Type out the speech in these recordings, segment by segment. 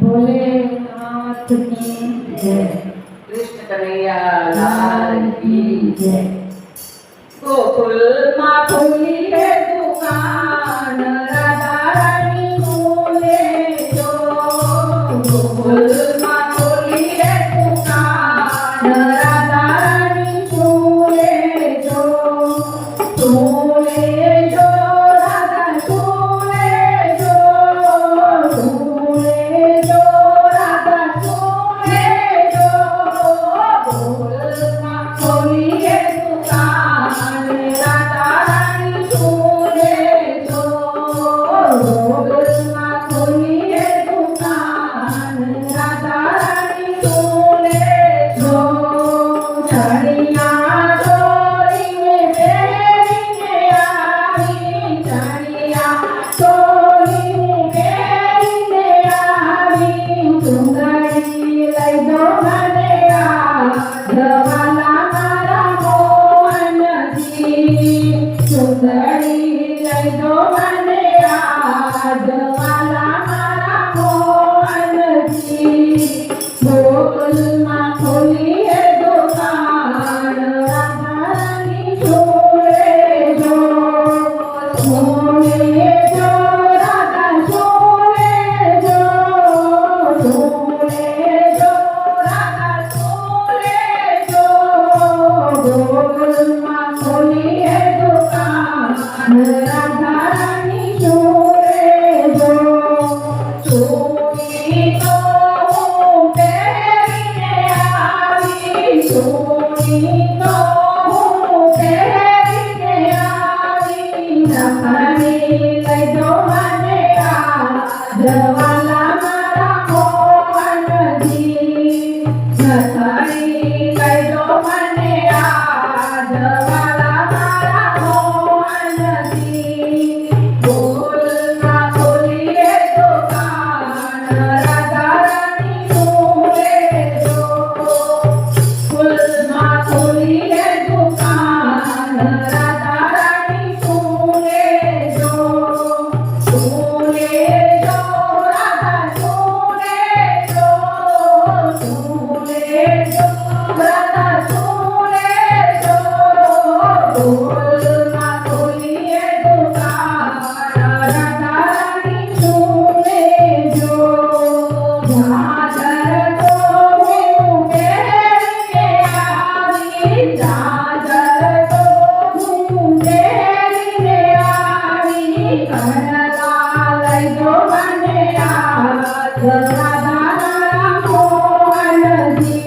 भोलेनाथ की जय। कृष्ण कन्हैया लाल की जय। गोकुल माँ खुली है दुकान, राधा रानी बोले जो। गोकुल माँ खुली है दुकान, राधा रानी बोले जो। बोले जो राधा बोले जो, बोले जो राधा बोले जो। गोकुल माँ खुली है दुकान, राधा रानी बोले जो। गोकुल माँ खुली है दुकान, राधा रानी बोले जो। चढ़िया डोरी में बेरीने आई, चढ़िया डोरी में बेरीने आई। सुंदरी लई दो મને જવાલા મારા મોહનજી, સુંદરી લઈ દો મને જવાલા મારા મોહનજી। ગોકુલમાં ખોલી હે દુકાન, રાધા રાની જોડે જો। જોડે જો રાધા જોડે જો, જોડે જો રાધા જોડે જો। ગોકુલમાં ખોલી હે દુકાન, રાધા રાની જોડે જો। ચોરી તો હું પહેરીને આવી, ચોરી તો હું પહેરીને આવી। નખરી લઈ દો મને જવાલા મારા મોહનજી, નખરી લઈ દો મને જવાલા મારા મોહનજી। ગોકુલમાં ખોલી હે દુકાન, રાધા રાની બોલે જો। ગોકુલમાં ખોલી હે દુકાન, રાધા રાની બોલે જો। બોલે જો રાધા બોલે જો, બોલે જો રાધા બોલે જો। ગોકુલમાં ખોલી હે દુકાન, રાધા રાની બોલે જો। ઝાઝર તો હું પહેરીને આવી, ઝાઝર તો હું પહેરીને આવી। કનલા લઈ દો મને રાધા મારા મોહનજી,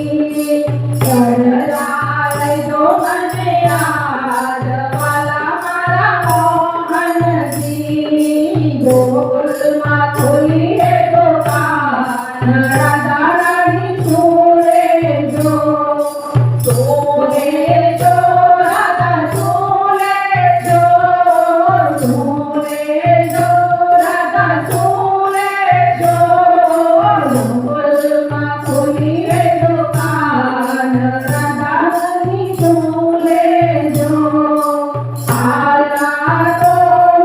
કનલા લઈ દો મને જવાલા મારા મોહનજી। ગોકુલમાં ખોલી હે દુકાન, રાધા રાની જોડે જો। જોડે જો રાધા જોડે જો, જોડે જો રાધા જોડે જો। ગોકુલમાં ખોલી હે દુકાન, રાધા રાની જોડે જો। હાલા તો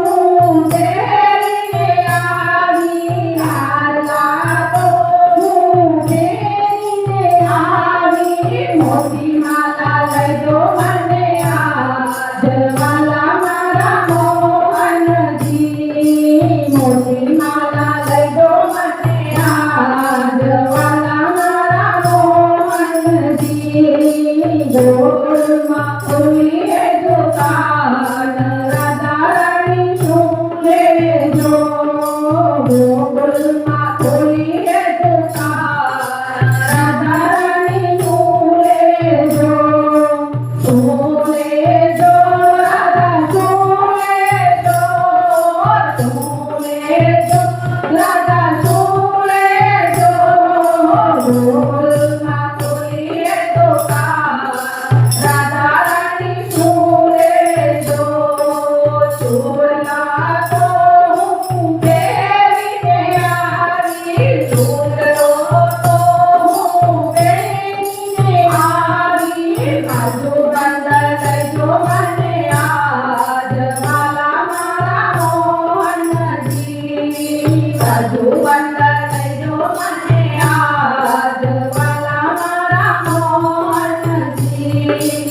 હું પહેરીને આવી, હાલા તો હું પહેરીને આવી। મોતી માલા લઈ દો મને જવાલા મારા મોહનજી, મોતી માલા લઈ દો મને જવાલા મારા મોહનજી। ગોકુલમાં ખોલી હે દુકાન, રાધા રાની જોડે જો। ગોકુલમાં ખોલી હે દુકાન, રાધા રાની જોડે જો। જોડે જો રાધા જોડે જો, જોડે જો રાધા જોડે જો। ગોકુલમાં ખોલી હે દુકાન, રાધા રાની જોડે જો। ચોલા તો હું પહેરીને આવી, ચોલો તો હું પહેરીને આવી। બાજુ બંદર લઈ જો મને જવાલા મારા મોહનજી, બાજુ બંદર લઈ જો મને નથી